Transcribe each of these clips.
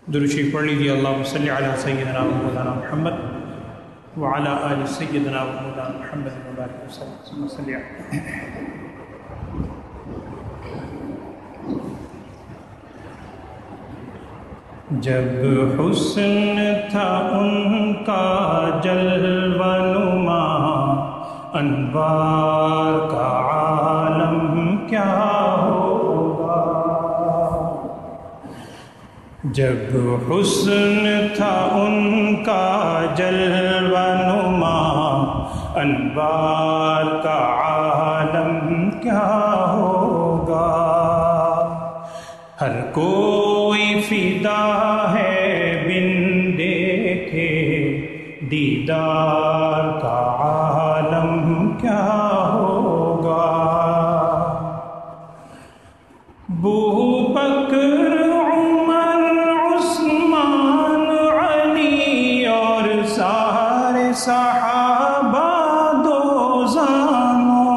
درود شریف پڑھ لیجیے۔ اللہم صلی علی سیدنا و مولانا محمد وعلی آل سیدنا و مولانا محمد وبارک وسلم صلی علیہ۔ جب حسن تھا ان کا جلوہ نما، انوار کا عالم کیا ہوگا۔ جب حسن تھا ان کا جلوہ نما، انوار کا عالم کیا ہوگا۔ ہر کوئی فدا ہے بن دیکھے دیدار کا عالم کیا ہوگا۔ ابو بکر عمر عثمان علی اور سارے صحابہ دو زانوں،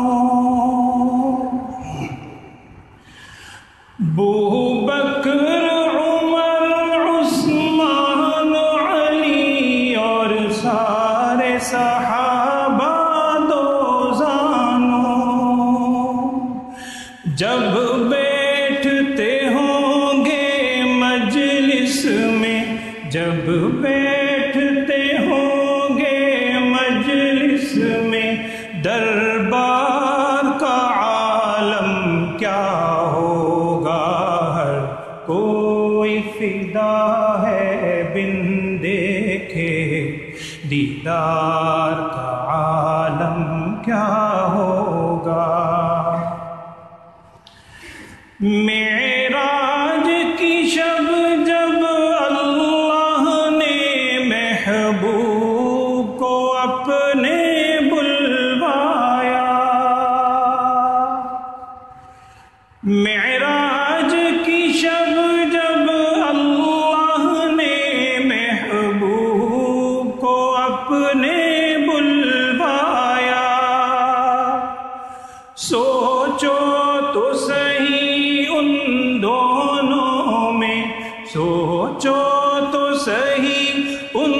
ابو بکر عمر عثمان علی اور سارے صحابہ دو زانوں، جب بیٹھتے ہوں گے مجلس میں، جب بیٹھتے ہوں گے مجلس میں، دربار کا عالم کیا ہوگا۔ ہر کوئی فدا ہے بن دیکھے دیدار کا عالم کیا ہوگا۔ معراج کی شب جب اللہ نے محبوب کو اپنے بلوایا، معراج کی شب جب اللہ نے محبوب کو اپنے بلوایا، سوچو تو صحیح ان دونوں میں، سوچو تو صحیح ان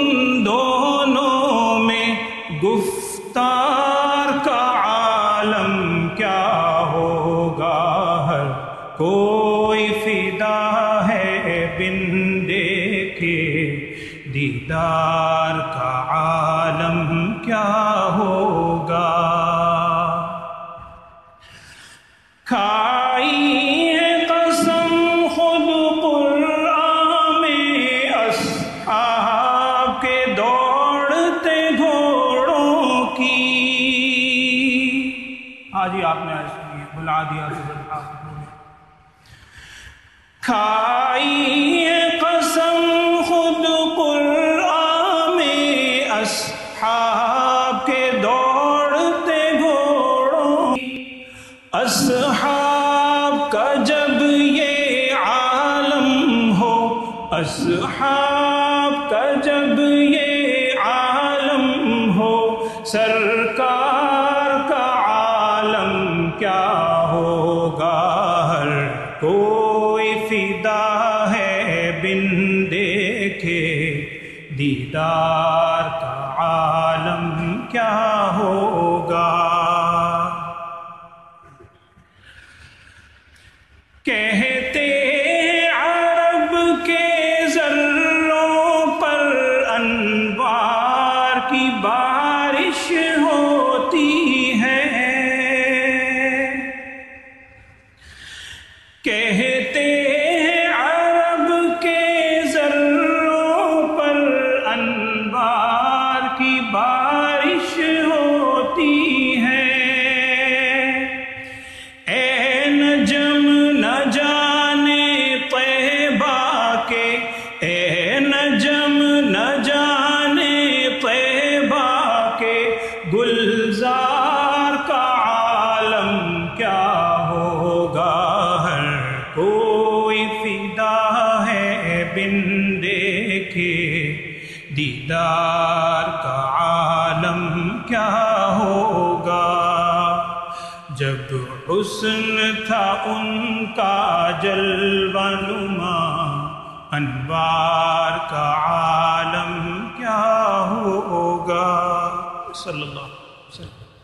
دونوں میں، گفتار کا عالم کیا ہوگا۔ ہر کوئی فدا ہے بن دیکھے دیدار کا عالم کیا ہوگا۔ کھائی ہے قسم خود قرآن میں اصحاب کے دوڑتے گھوڑوں کی۔ آج ہی آپ نے آج سنی ہے بلادیات ضبطہ، کھائی ہے قسم خود قرآن میں اصحاب کے دوڑتے گھوڑوں کی۔ اصحاب کا جب یہ عالم ہو، اصحاب کا جب یہ عالم ہو، سرکار کا عالم کیا ہوگا۔ ہر کوئی فدا ہے بن دیکھے دیدار کا عالم کیا ہوگا۔ کہتے عرب کے ذروں پر انوار کی بارش ہوتی ہے، کہتے عرب کے ذروں پر انوار کی بارش ہوتی ہے۔ اے نجم نہ جانے طیبہ کے، اے نجم نہ جانے طیبہ کے، گلزار کا عالم کیا ہوگا۔ ہر کوئی فدا ہے بن دیکھے دیدار کا عالم کیا ہوگا۔ جب حسن تھا ان کا جلوہ نما، انوار کا عالم کیا ہوگا. صلی اللہ علیہ وسلم.